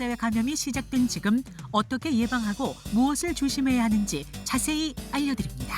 지역사회 감염이 시작된 지금 어떻게 예방하고 무엇을 조심해야 하는지 자세히 알려드립니다.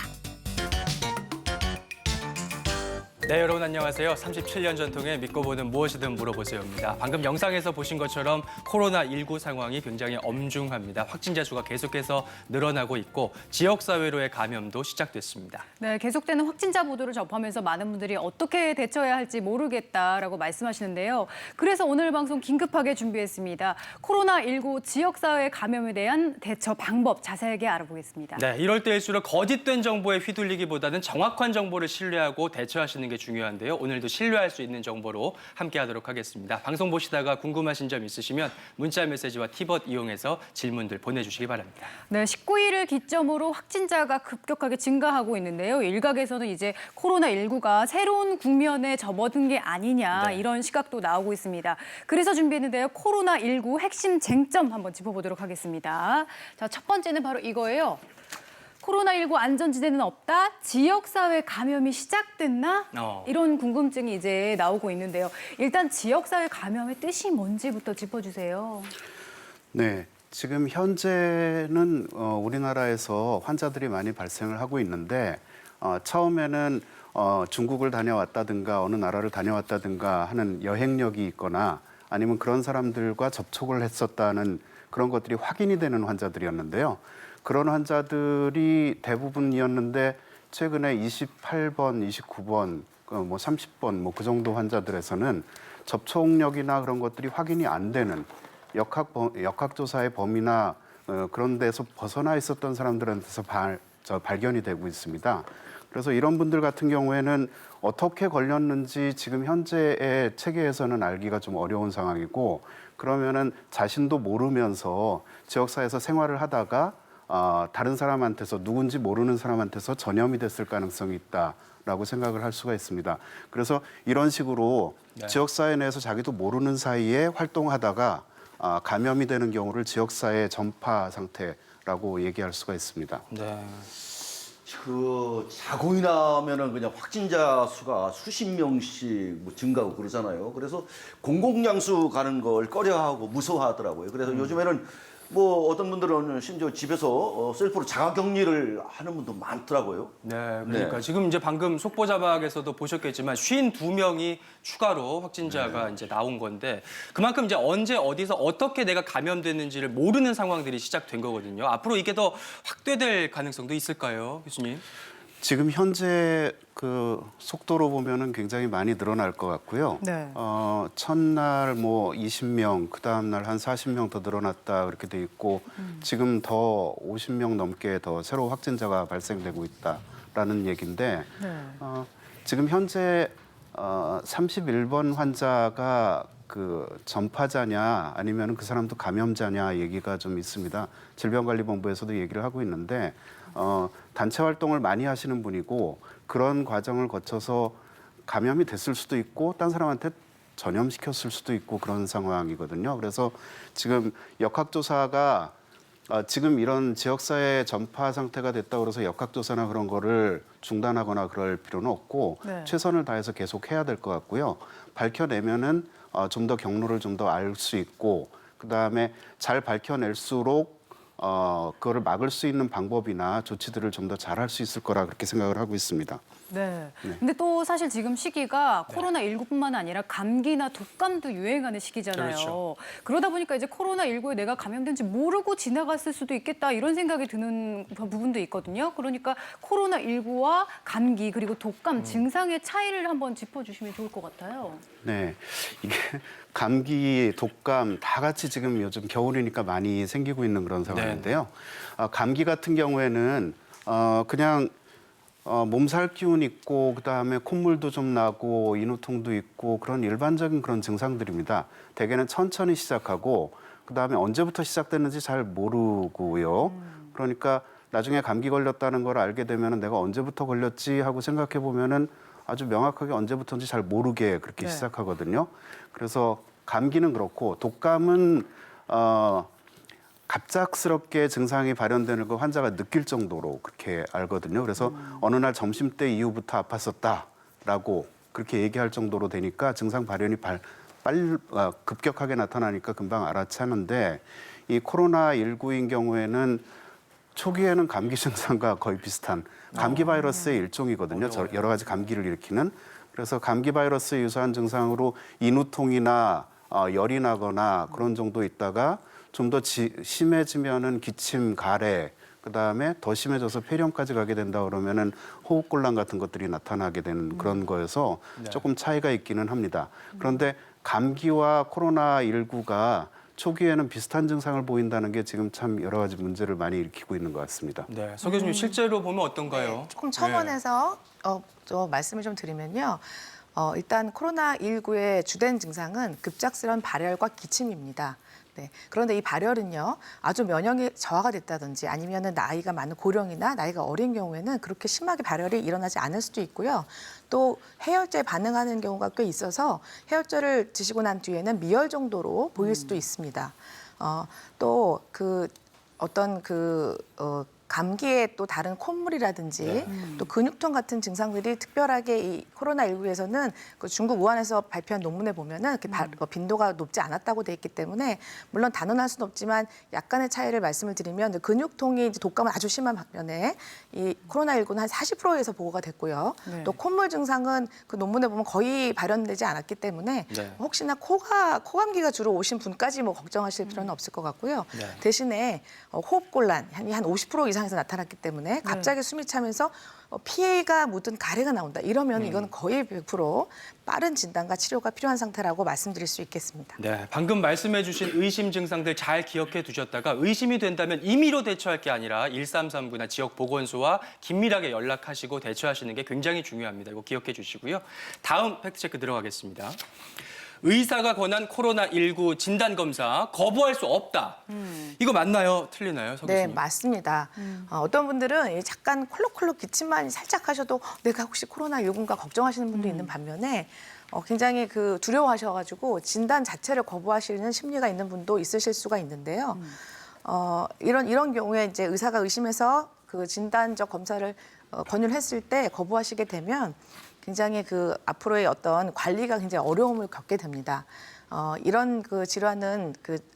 네, 여러분 안녕하세요. 37년 전통의 믿고 보는 무엇이든 물어보세요입니다. 방금 영상에서 보신 것처럼 코로나19 상황이 굉장히 엄중합니다. 확진자 수가 계속해서 늘어나고 있고 지역사회로의 감염도 시작됐습니다. 네, 계속되는 확진자 보도를 접하면서 많은 분들이 어떻게 대처해야 할지 모르겠다라고 말씀하시는데요. 그래서 오늘 방송 긴급하게 준비했습니다. 코로나19 지역사회 감염에 대한 대처 방법 자세하게 알아보겠습니다. 네, 이럴 때일수록 거짓된 정보에 휘둘리기보다는 정확한 정보를 신뢰하고 대처하시는 게 중요한데요. 오늘도 신뢰할 수 있는 정보로 함께하도록 하겠습니다. 방송 보시다가 궁금하신 점 있으시면 문자 메시지와 티벗 이용해서 질문들 보내주시기 바랍니다. 네, 19일을 기점으로 확진자가 급격하게 증가하고 있는데요. 일각에서는 이제 코로나19가 새로운 국면에 접어든 게 아니냐 이런 시각도 나오고 있습니다. 그래서 준비했는데요. 코로나19 핵심 쟁점 한번 짚어보도록 하겠습니다. 자, 첫 번째는 바로 이거예요. 코로나19 안전지대는 없다? 지역사회 감염이 시작됐나? 이런 궁금증이 이제 나오고 있는데요. 일단 지역사회 감염의 뜻이 뭔지부터 짚어주세요. 네, 지금 현재는 우리나라에서 환자들이 많이 발생을 하고 있는데 처음에는 중국을 다녀왔다든가 어느 나라를 다녀왔다든가 하는 여행력이 있거나 아니면 그런 사람들과 접촉을 했었다는 그런 것들이 확인이 되는 환자들이었는데요. 그런 환자들이 대부분이었는데 최근에 28번, 29번, 뭐 30번 뭐 그 정도 환자들에서는 접촉력이나 그런 것들이 확인이 안 되는 역학조사의 범위나 그런 데서 벗어나 있었던 사람들한테서 발견이 되고 있습니다. 그래서 이런 분들 같은 경우에는 어떻게 걸렸는지 지금 현재의 체계에서는 알기가 좀 어려운 상황이고 그러면은 자신도 모르면서 지역사회에서 생활을 하다가 다른 사람한테서 누군지 모르는 사람한테서 전염이 됐을 가능성이 있다라고 생각을 할 수가 있습니다. 그래서 이런 식으로 지역사회 내에서 자기도 모르는 사이에 활동하다가 감염이 되는 경우를 지역사회 전파 상태라고 얘기할 수가 있습니다. 네. 그 사고이 나면은 그냥 확진자 수가 수십 명씩 뭐 증가하고 그러잖아요. 그래서 공공장소 가는 걸 꺼려하고 무서워하더라고요. 그래서 요즘에는 뭐 어떤 분들은 심지어 집에서 셀프로 자가격리를 하는 분도 많더라고요. 네, 그러니까 지금 이제 방금 속보 자막에서도 보셨겠지만 52명이 추가로 확진자가 이제 나온 건데 그만큼 이제 언제 어디서 어떻게 내가 감염됐는지를 모르는 상황들이 시작된 거거든요. 앞으로 이게 더 확대될 가능성도 있을까요, 교수님? 지금 현재 그 속도로 보면은 굉장히 많이 늘어날 것 같고요. 네. 첫날 뭐 20명, 그 다음 날 한 40명 더 늘어났다 그렇게 돼 있고 지금 더 50명 넘게 더 새로 확진자가 발생되고 있다라는 얘기인데 지금 현재 31번 환자가 그 전파자냐 아니면 그 사람도 감염자냐 얘기가 좀 있습니다. 질병관리본부에서도 얘기를 하고 있는데 단체 활동을 많이 하시는 분이고 그런 과정을 거쳐서 감염이 됐을 수도 있고 딴 사람한테 전염시켰을 수도 있고 그런 상황이거든요. 그래서 지금 역학조사가 지금 이런 지역사회 전파 상태가 됐다고 해서 역학조사나 그런 거를 중단하거나 그럴 필요는 없고 최선을 다해서 계속 해야 될 것 같고요. 밝혀내면은 좀 더 경로를 좀 더 알 수 있고 그다음에 잘 밝혀낼수록 그거를 막을 수 있는 방법이나 조치들을 좀 더 잘할 수 있을 거라 그렇게 생각을 하고 있습니다. 네. 근데 또 사실 지금 시기가 코로나19뿐만 아니라 감기나 독감도 유행하는 시기잖아요. 그렇죠. 그러다 보니까 이제 코로나19에 내가 감염된지 모르고 지나갔을 수도 있겠다 이런 생각이 드는 부분도 있거든요. 그러니까 코로나19와 감기 그리고 독감 증상의 차이를 한번 짚어주시면 좋을 것 같아요. 네, 이게 감기, 독감 다 같이 지금 요즘 겨울이니까 많이 생기고 있는 그런 상황인데요. 감기 같은 경우에는 그냥 몸살 기운 있고 그다음에 콧물도 좀 나고 인후통도 있고 그런 일반적인 그런 증상들입니다. 대개는 천천히 시작하고 그다음에 언제부터 시작됐는지 잘 모르고요. 그러니까 나중에 감기 걸렸다는 걸 알게 되면 내가 언제부터 걸렸지 하고 생각해 보면은 아주 명확하게 언제부터인지 잘 모르게 그렇게 시작하거든요. 그래서 감기는 그렇고 독감은 갑작스럽게 증상이 발현되는 거 환자가 느낄 정도로 그렇게 알거든요. 그래서 어느 날 점심때 이후부터 아팠었다라고 그렇게 얘기할 정도로 되니까 증상 발현이 급격하게 나타나니까 금방 알아차는데 이 코로나19인 경우에는 초기에는 감기 증상과 거의 비슷한 감기 바이러스의 일종이거든요. 여러 가지 감기를 일으키는. 그래서 감기 바이러스 유사한 증상으로 인후통이나 열이 나거나 그런 정도 있다가 좀 더 심해지면은 기침, 가래, 그다음에 더 심해져서 폐렴까지 가게 된다 그러면은 호흡곤란 같은 것들이 나타나게 되는 그런 거여서 조금 차이가 있기는 합니다. 그런데 감기와 코로나19가 초기에는 비슷한 증상을 보인다는 게 지금 참 여러 가지 문제를 많이 일으키고 있는 것 같습니다. 네, 서 교수님 실제로 보면 어떤가요? 네, 조금 첨언해서 좀 말씀을 좀 드리면요. 일단 코로나19의 주된 증상은 급작스러운 발열과 기침입니다. 네. 그런데 이 발열은요, 아주 면역이 저하가 됐다든지 아니면은 나이가 많은 고령이나 나이가 어린 경우에는 그렇게 심하게 발열이 일어나지 않을 수도 있고요. 또 해열제에 반응하는 경우가 꽤 있어서 해열제를 드시고 난 뒤에는 미열 정도로 보일 수도 있습니다. 또 감기의 또 다른 콧물이라든지 또 근육통 같은 증상들이 특별하게 이 코로나19에서는 그 중국 우한에서 발표한 논문에 보면은 이렇게 빈도가 높지 않았다고 돼 있기 때문에 물론 단언할 수는 없지만 약간의 차이를 말씀을 드리면 근육통이 이제 독감은 아주 심한 반면에 이 코로나19는 한 40%에서 보고가 됐고요. 네. 또 콧물 증상은 그 논문에 보면 거의 발현되지 않았기 때문에 혹시나 코감기가 주로 오신 분까지 뭐 걱정하실 필요는 없을 것 같고요. 대신에 호흡곤란 한 50% 이상에서 나타났기 때문에 갑자기 숨이 차면서 피해가 묻은 가래가 나온다. 이러면 이건 거의 100% 빠른 진단과 치료가 필요한 상태라고 말씀드릴 수 있겠습니다. 네, 방금 말씀해 주신 의심 증상들 잘 기억해 두셨다가 의심이 된다면 임의로 대처할 게 아니라 1339나 지역 보건소와 긴밀하게 연락하시고 대처하시는 게 굉장히 중요합니다. 이거 기억해 주시고요. 다음 팩트체크 들어가겠습니다. 의사가 권한 코로나19 진단검사 거부할 수 없다. 이거 맞나요? 틀리나요? 서 네, 교수님? 맞습니다. 어떤 분들은 잠깐 콜록콜록 기침만 살짝 하셔도 내가 혹시 코로나19인가 걱정하시는 분도 있는 반면에 굉장히 두려워하셔가지고 진단 자체를 거부하시는 심리가 있는 분도 있으실 수가 있는데요. 이런 경우에 이제 의사가 의심해서 그 진단적 검사를 권유를 했을 때 거부하시게 되면 굉장히 앞으로의 어떤 관리가 굉장히 어려움을 겪게 됩니다. 이런 질환은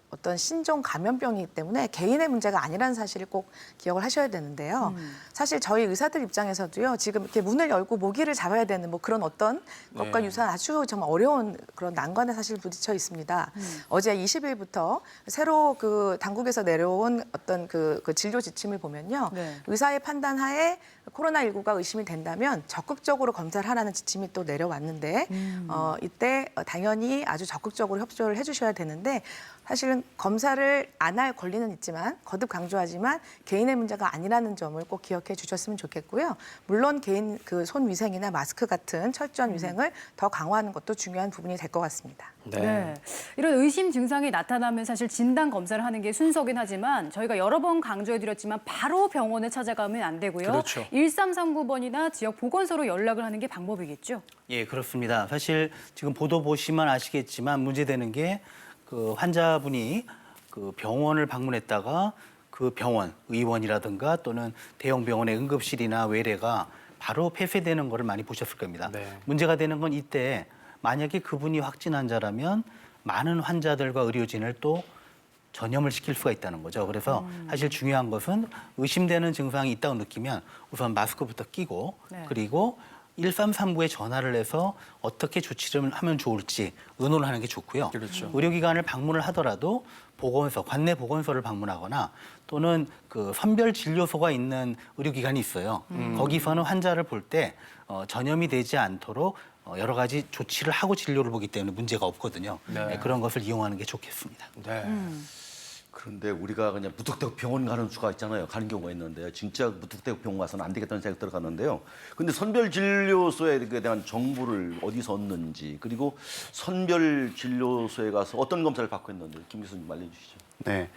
어떤 신종 감염병이기 때문에 개인의 문제가 아니라는 사실을 꼭 기억을 하셔야 되는데요. 사실 저희 의사들 입장에서도요, 지금 이렇게 문을 열고 모기를 잡아야 되는 뭐 그런 어떤 것과 유사한 아주 정말 어려운 그런 난관에 사실 부딪혀 있습니다. 어제 20일부터 새로 당국에서 내려온 어떤 진료 지침을 보면요. 의사의 판단하에 코로나19가 의심이 된다면 적극적으로 검사를 하라는 지침이 또 내려왔는데 이때 당연히 아주 적극적으로 협조를 해주셔야 되는데 사실은 검사를 안 할 권리는 있지만 거듭 강조하지만 개인의 문제가 아니라는 점을 꼭 기억해 주셨으면 좋겠고요. 물론 개인 손 위생이나 마스크 같은 철저한 위생을 더 강화하는 것도 중요한 부분이 될 것 같습니다. 네. 이런 의심 증상이 나타나면 사실 진단 검사를 하는 게 순서긴 하지만 저희가 여러 번 강조해드렸지만 바로 병원에 찾아가면 안 되고요. 그렇죠. 1339번이나 지역 보건소로 연락을 하는 게 방법이겠죠? 예, 그렇습니다. 사실 지금 보도 보시면 아시겠지만 문제되는 게 환자분이 병원을 방문했다가 그 병원, 의원이라든가 또는 대형 병원의 응급실이나 외래가 바로 폐쇄되는 거를 많이 보셨을 겁니다. 네. 문제가 되는 건 이때 만약에 그분이 확진 환자라면 많은 환자들과 의료진을 또 전염을 시킬 수가 있다는 거죠. 그래서 사실 중요한 것은 의심되는 증상이 있다고 느끼면 우선 마스크부터 끼고 그리고 1339에 전화를 해서 어떻게 조치를 하면 좋을지 의논을 하는 게 좋고요. 그렇죠. 의료기관을 방문을 하더라도 보건소, 관내 보건소를 방문하거나 또는 선별 진료소가 있는 의료기관이 있어요. 거기서는 환자를 볼 때 전염이 되지 않도록 여러 가지 조치를 하고 진료를 보기 때문에 문제가 없거든요. 네, 그런 것을 이용하는 게 좋겠습니다. 네. 그런데 우리가 그냥 무턱대고 병원 가는 수가 있잖아요. 가는 경우가 있는데요. 진짜 무턱대고 병원 가서는 안 되겠다는 생각이 들어갔는데요. 근데 선별진료소에 대한 정보를 어디서 얻는지 그리고 선별진료소에 가서 어떤 검사를 받고 있는지 김 교수님 알려주시죠. 네.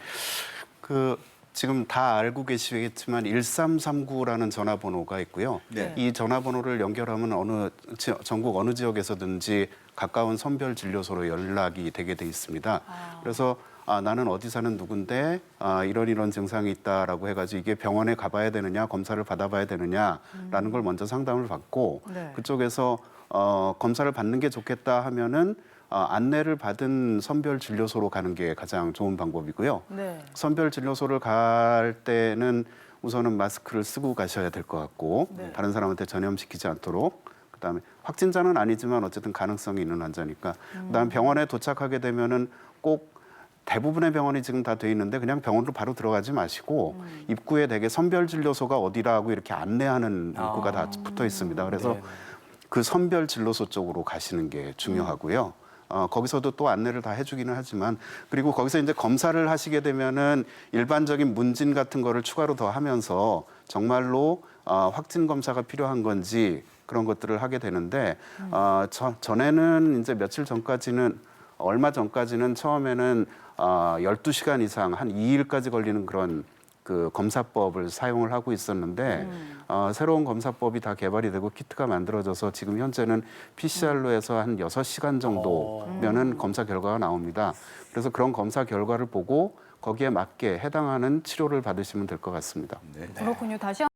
지금 다 알고 계시겠지만 1339라는 전화번호가 있고요. 네. 이 전화번호를 연결하면 전국 어느 지역에서든지 가까운 선별진료소로 연락이 되게 돼 있습니다. 그래서 나는 어디 사는 누군데 이런 증상이 있다라고 해가지고 이게 병원에 가봐야 되느냐 검사를 받아봐야 되느냐라는 걸 먼저 상담을 받고 그쪽에서 검사를 받는 게 좋겠다 하면은 안내를 받은 선별 진료소로 가는 게 가장 좋은 방법이고요. 네. 선별 진료소를 갈 때는 우선은 마스크를 쓰고 가셔야 될 것 같고 다른 사람한테 전염시키지 않도록 그다음에 확진자는 아니지만 어쨌든 가능성이 있는 환자니까 그다음 병원에 도착하게 되면은 꼭 대부분의 병원이 지금 다 돼 있는데 그냥 병원으로 바로 들어가지 마시고 입구에 대개 선별 진료소가 어디라고 이렇게 안내하는 문구가 다 붙어 있습니다. 그래서 네. 그 선별 진료소 쪽으로 가시는 게 중요하고요. 거기서도 또 안내를 다 해주기는 하지만 그리고 거기서 이제 검사를 하시게 되면은 일반적인 문진 같은 거를 추가로 더 하면서 정말로 확진 검사가 필요한 건지 그런 것들을 하게 되는데 전에는 이제 며칠 전까지는 얼마 전까지는 처음에는 12시간 이상 한 2일까지 걸리는 그런 그 검사법을 사용을 하고 있었는데 새로운 검사법이 다 개발이 되고 키트가 만들어져서 지금 현재는 PCR로 해서 한 6시간 정도면은 검사 결과가 나옵니다. 그래서 그런 검사 결과를 보고 거기에 맞게 해당하는 치료를 받으시면 될 것 같습니다. 그렇군요. 다시